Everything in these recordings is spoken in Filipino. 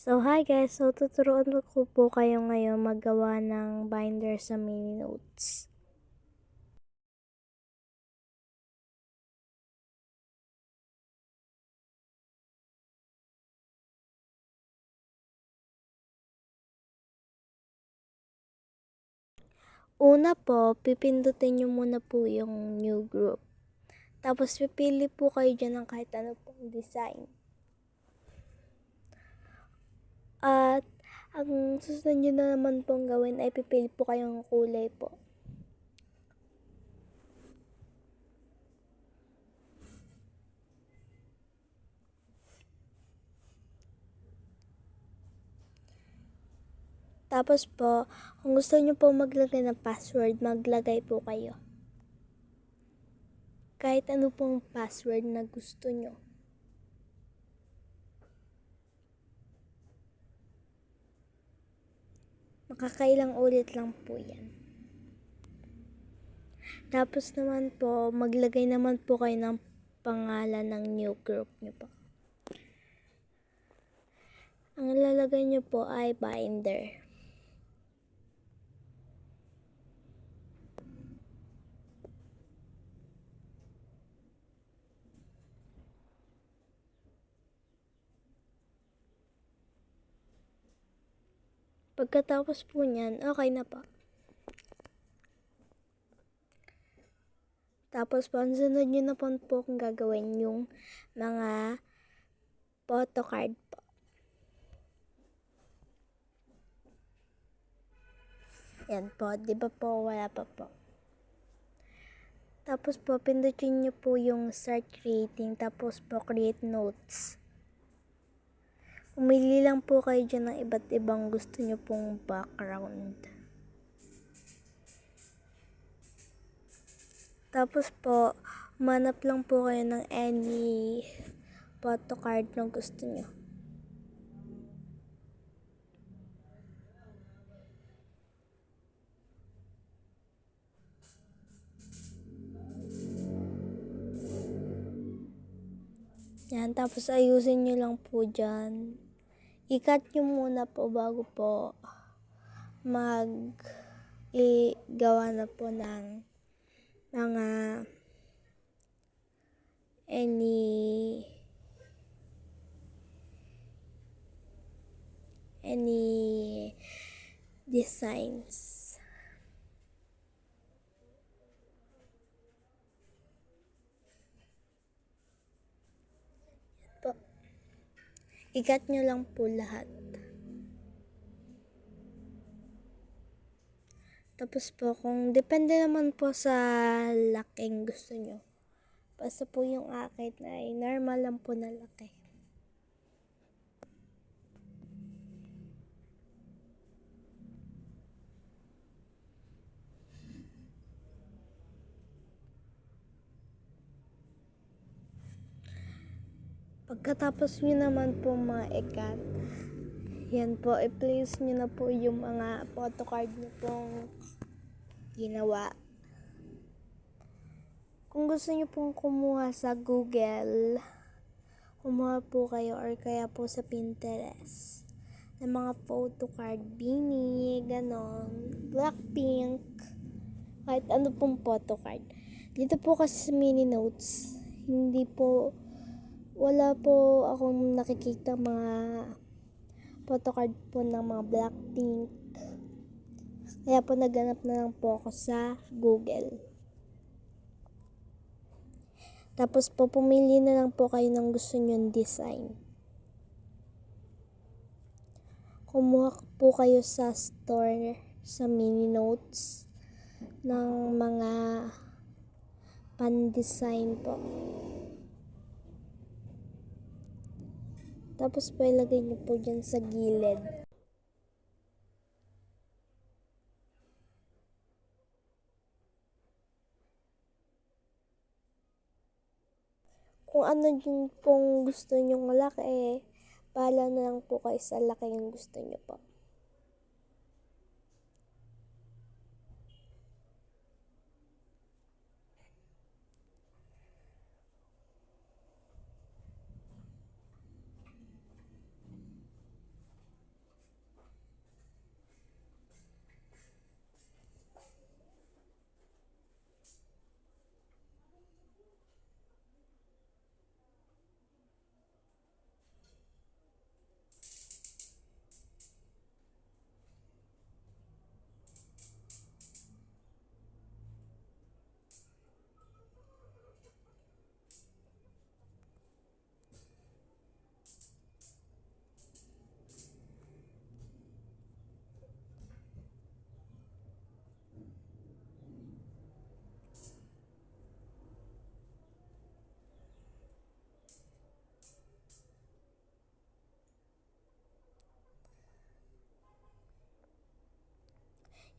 So, hi guys! So, tuturuan ko po kayo ngayon maggawa ng binder sa mini notes. Una po, pipindutin nyo muna po yung new group. Tapos, pipili po kayo dyan ng kahit ano pong design. At, ang susunod nyo na naman pong gawin ay pipili po kayong kulay po. Tapos po, kung gusto nyo po maglagay ng password, maglagay po kayo. Kahit ano pong password na gusto nyo. Makakailang ulit lang po yan. Tapos naman po, maglagay naman po kayo ng pangalan ng new group nyo po. Ang lalagay nyo po ay binder. Pagkatapos po niyan, okay na po. Tapos po, ang sunod nyo na po kung gagawin yung mga photo card po. Yan po, di ba po wala pa po. Tapos po, pindutin nyo po yung start creating, tapos po create notes. Pumili lang po kayo dyan ng iba't ibang gusto nyo pong background. Tapos po, manap lang po kayo ng any photo card na gusto nyo. Yan, tapos ayusin nyo lang po dyan. I-cut nyo muna po bago po igawa na po ng mga any designs. Yan po. I-cut nyo lang po lahat. Tapos po, kung depende naman po sa laking gusto nyo. Basta po yung akin ay normal lang po na laki. Pagkatapos nyo naman po ma-i-cut, yan po, i-place nyo na po yung mga photocard nyo pong ginawa. Kung gusto nyo pong kumuha sa Google, kumuha po kayo or kaya po sa Pinterest ng mga photocard, Beanie, ganon, Blackpink, kahit ano pong photocard. Dito po kasi sa mini notes, wala po akong nakikita mga photocard po ng mga Blackpink. Kaya po naghanap na lang po ako sa Google. Tapos po pumili na lang po kayo ng gusto nyong design. Kumuha po kayo sa store sa mini notes ng mga pan-design po. Tapos po ilagay nyo po dyan sa gilid. Kung ano yung pong gusto nyong laki, bahala na lang po kayo sa laki yung gusto nyo po.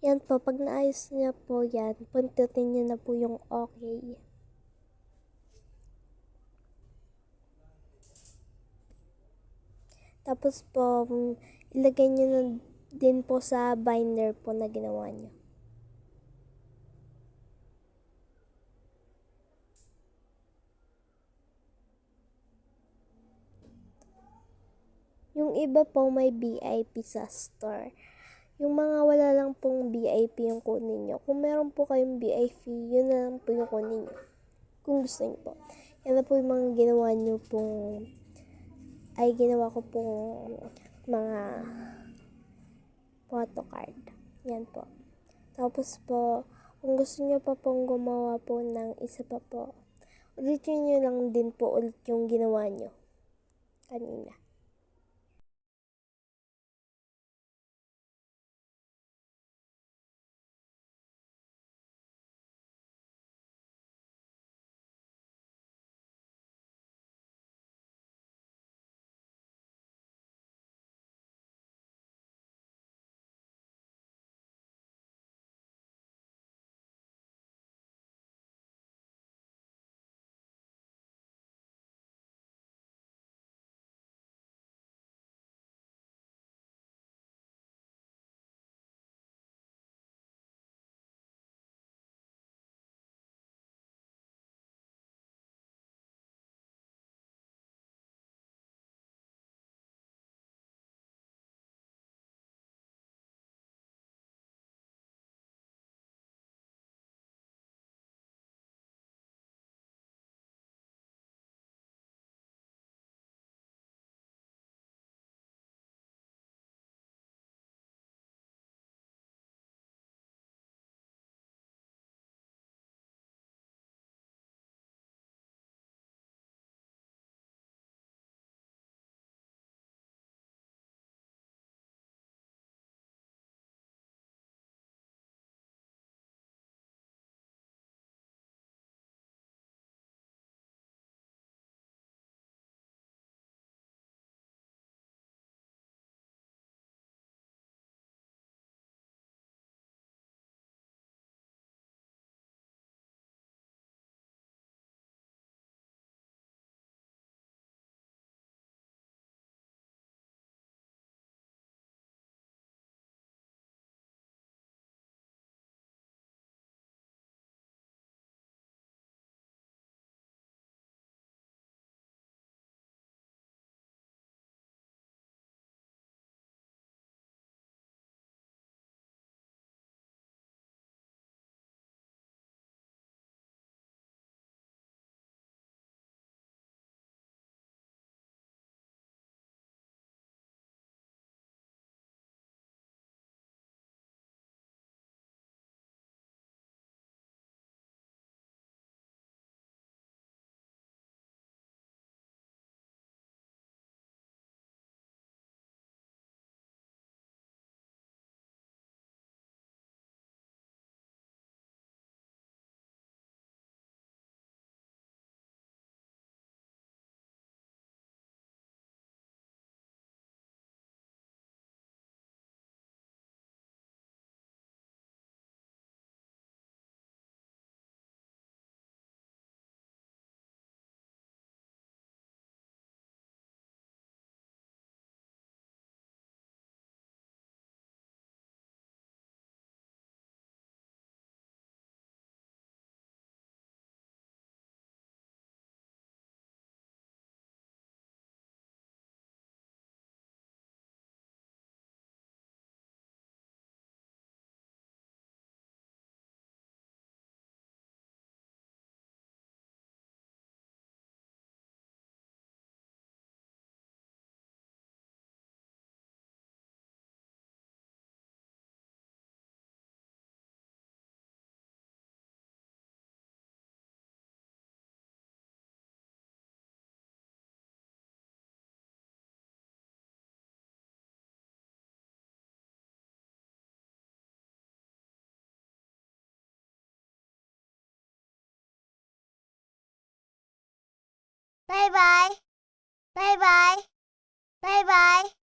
Yan po, pag naayos niya po yan, puntutin niyo na po yung okay. Tapos po, ilagay niyo na din po sa binder po na ginawa niyo. Yung iba po may VIP sa store. Yung mga wala lang pong VIP yung kunin nyo. Kung meron po kayong VIP, yun na lang po yung kunin nyo. Kung gusto nyo po. Yan na po yung mga ginawa nyo pong, ay ginawa ko pong mga photocard. Yan po. Tapos po, kung gusto nyo pa pong gumawa po ng isa pa po, ulitin nyo lang din po ulit yung ginawa nyo kanina. Bye bye. Bye bye. Bye bye.